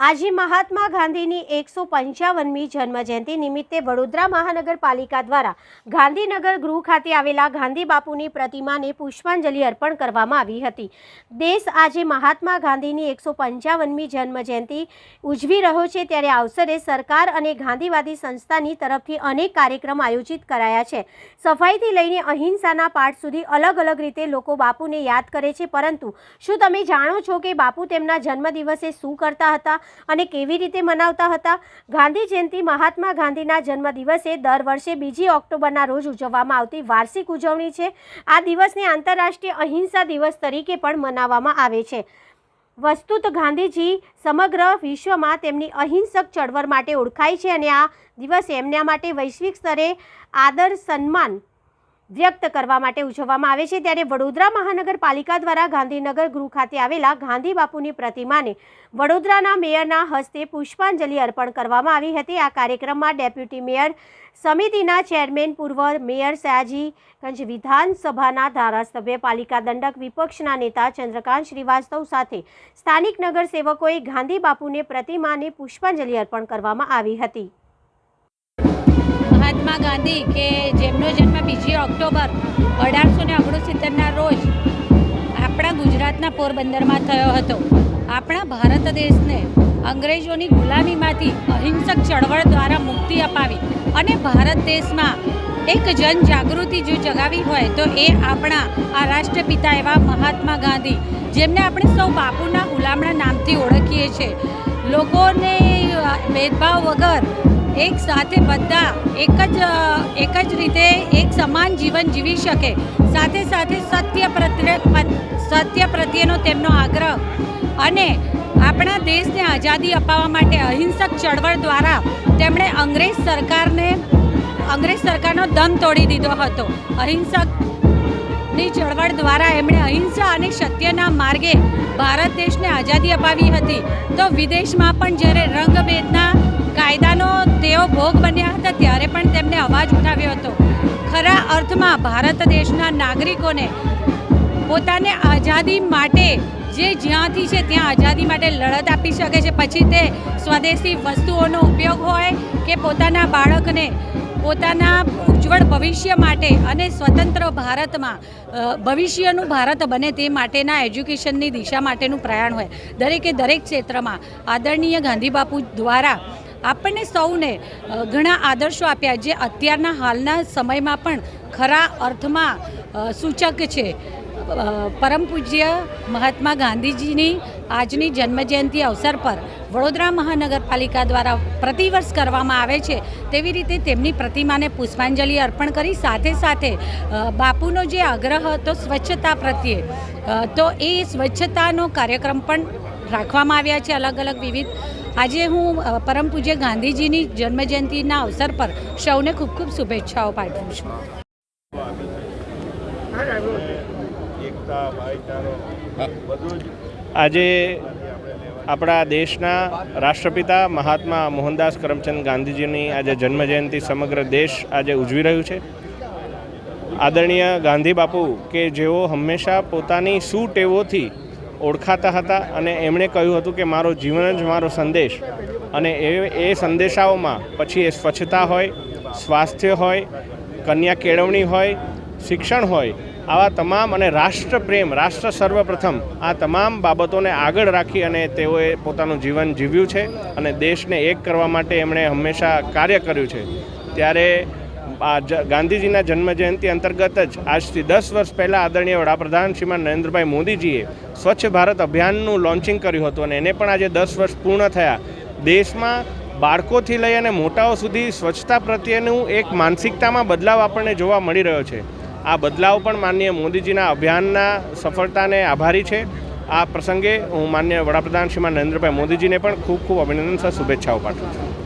આજે મહાત્મા ગાંધીની 155મી જન્મજયંતિ નિમિત્તે વડોદરા મહાનગરપાલિકા દ્વારા ગાંધીનગર ગૃહ ખાતે આવેલા ગાંધી બાપુની પ્રતિમાને પુષ્પાંજલિ અર્પણ કરવામાં આવી હતી। દેશ આજે મહાત્મા ગાંધીની 155મી જન્મજયંતિ ઉજવી રહ્યો છે, ત્યારે આ અવસરે સરકાર અને ગાંધીવાદી સંસ્થાની તરફથી અનેક કાર્યક્રમ આયોજિત કરાયા છે। સફાઈથી લઈને અહિંસાના પાઠ સુધી અલગ અલગ રીતે લોકો બાપુને યાદ કરે છે, પરંતુ શું તમે જાણો છો કે બાપુ તેમના જન્મદિવસે શું કરતા હતા અને કેવી રીતે મનાવતા હતા? ગાંધી જયંતિ મહાત્મા ગાંધીના જન્મદિવસે દર વર્ષે 2 ઓક્ટોબરના રોજ ઉજવવામાં આવતી વાર્ષિક ઉજવણી છે। આ દિવસને આંતરરાષ્ટ્રીય અહિંસા દિવસ તરીકે પણ મનાવવામાં આવે છે। વસ્તુત ગાંધીજી સમગ્ર વિશ્વમાં તેમની અહિંસક ચળવળ માટે ઓળખાય છે અને આ દિવસે એમના માટે વૈશ્વિક સ્તરે આદર સન્માન વ્યક્ત કરવા માટે ઉજવવામાં આવે છે। ત્યારે વડોદરા મહાનગરપાલિકા દ્વારા ગાંધીનગર ગૃહ ખાતે આવેલા ગાંધી બાપુની પ્રતિમાને વડોદરાના મેયરના હસ્તે પુષ્પાંજલિ અર્પણ કરવામાં આવી હતી। આ કાર્યક્રમમાં ડેપ્યુટી મેયર સમિતિના ચેરમેન, પૂર્વ મેયર સયાજીગંજ વિધાનસભાના ધારાસભ્ય, પાલિકા દંડક, વિપક્ષના નેતા ચંદ્રકાંત શ્રીવાસ્તવ સાથે સ્થાનિક નગરસેવકોએ ગાંધી બાપુની પ્રતિમાને પુષ્પાંજલિ અર્પણ કરવામાં આવી હતી। મહાત્મા ગાંધી કે જેમનો જન્મ 2 ઓક્ટોબર 1869ના રોજ આપણા ગુજરાતના પોરબંદરમાં થયો હતો। આપણા ભારત દેશને અંગ્રેજોની ગુલામીમાંથી અહિંસક ચળવળ દ્વારા મુક્તિ અપાવી અને ભારત દેશમાં એક જનજાગૃતિ જો જગાવી હોય તો એ આપણા આ રાષ્ટ્રપિતા એવા મહાત્મા ગાંધી, જેમને આપણે સૌ બાપુના ગુલામના નામથી ઓળખીએ છીએ। લોકોને ભેદભાવ વગર એક સાથે બધા એક જ રીતે એક સમાન જીવન જીવી શકે, સાથે સાથે સત્ય પ્રત્યેનો તેમનો આગ્રહ અને આપણા દેશને આઝાદી અપાવવા માટે અહિંસક ચળવળ દ્વારા તેમણે અંગ્રેજ સરકારનો દમ તોડી દીધો હતો। અહિંસકની ચળવળ દ્વારા એમણે અહિંસા અને સત્યના માર્ગે ભારત દેશને આઝાદી અપાવી હતી। તો વિદેશમાં પણ જ્યારે રંગભેદના કાયદાનો તેઓ ભોગ બન્યા હતા ત્યારે પણ તેમને અવાજ ઉઠાવ્યો હતો। ખરા અર્થમાં ભારત દેશના નાગરિકોને પોતાને આઝાદી માટે જે જ્યાંથી છે ત્યાં આઝાદી માટે લડત આપી શકે છે, પછી તે સ્વદેશી વસ્તુઓનો ઉપયોગ હોય કે પોતાના બાળકને પોતાના ઉજ્જવળ ભવિષ્ય માટે અને સ્વતંત્ર ભારતમાં ભવિષ્યનું ભારત બને તે માટેના એજ્યુકેશનની દિશા માટેનું પ્રયાણ હોય। દરેક ક્ષેત્રમાં આદરણીય ગાંધી બાપુ દ્વારા આપણને સૌને ઘણા આદર્શો આપ્યા, જે અત્યારના હાલના સમયમાં પણ ખરા અર્થમાં સૂચક છે। પરમ પૂજ્ય મહાત્મા ગાંધીજીની આજની જન્મજયંતિ અવસર પર વડોદરા મહાનગરપાલિકા દ્વારા પ્રતિવર્ષ કરવામાં આવે છે, તેવી રીતે તેમની પ્રતિમાને પુષ્પાંજલિ અર્પણ કરી સાથે સાથે બાપુનો જે આગ્રહ હતો સ્વચ્છતા પ્રત્યે, તો એ સ્વચ્છતાનો કાર્યક્રમ પણ રાખવામાં આવ્યા છે અલગ અલગ વિવિધ। આજે હું પરમ પૂજ્ય ગાંધીજીની જન્મજયંતિના અવસર પર સૌને ખૂબ ખૂબ શુભેચ્છાઓ પાઠવું છું। આજે આપણા દેશના રાષ્ટ્રપિતા મહાત્મા મોહનદાસ કરમચંદ ગાંધીજીની આજે જન્મજયંતિ સમગ્ર દેશ આજે ઉજવી રહ્યું છે। આદરણીય ગાંધી બાપુ કે જેઓ હંમેશા પોતાની સુટેવોથી ઓળખાતા હતા અને એમણે કહ્યું હતું કે મારો જીવન જ મારો સંદેશ, અને એ સંદેશાઓમાં પછી એ સ્વચ્છતા હોય, સ્વાસ્થ્ય હોય, કન્યા કેળવણી હોય, શિક્ષણ હોય, આવા તમામ અને રાષ્ટ્રપ્રેમ, રાષ્ટ્ર સર્વપ્રથમ, આ તમામ બાબતોને આગળ રાખી અને તેઓએ પોતાનું જીવન જીવ્યું છે અને દેશને એક કરવા માટે એમણે હંમેશા કાર્ય કર્યું છે। ત્યારે આ ગાંધીજીના જન્મજયંતિ અંતર્ગત જ આજથી 10 વર્ષ પહેલાં આદરણીય વડાપ્રધાન શ્રીમાન નરેન્દ્રભાઈ મોદીજીએ સ્વચ્છ ભારત અભિયાનનું લોન્ચિંગ કર્યું હતું અને એને પણ આજે 10 વર્ષ પૂર્ણ થયા। દેશમાં બાળકોથી લઈ અને મોટાઓ સુધી સ્વચ્છતા પ્રત્યેનું એક માનસિકતામાં બદલાવ આપણને જોવા મળી રહ્યો છે। આ બદલાવ પણ માનનીય મોદીજીના અભિયાનના સફળતાને આભારી છે। આ પ્રસંગે હું માનનીય વડાપ્રધાન શ્રીમાન નરેન્દ્રભાઈ મોદીજીને પણ ખૂબ ખૂબ અભિનંદન, શુભેચ્છાઓ પાઠવું છું।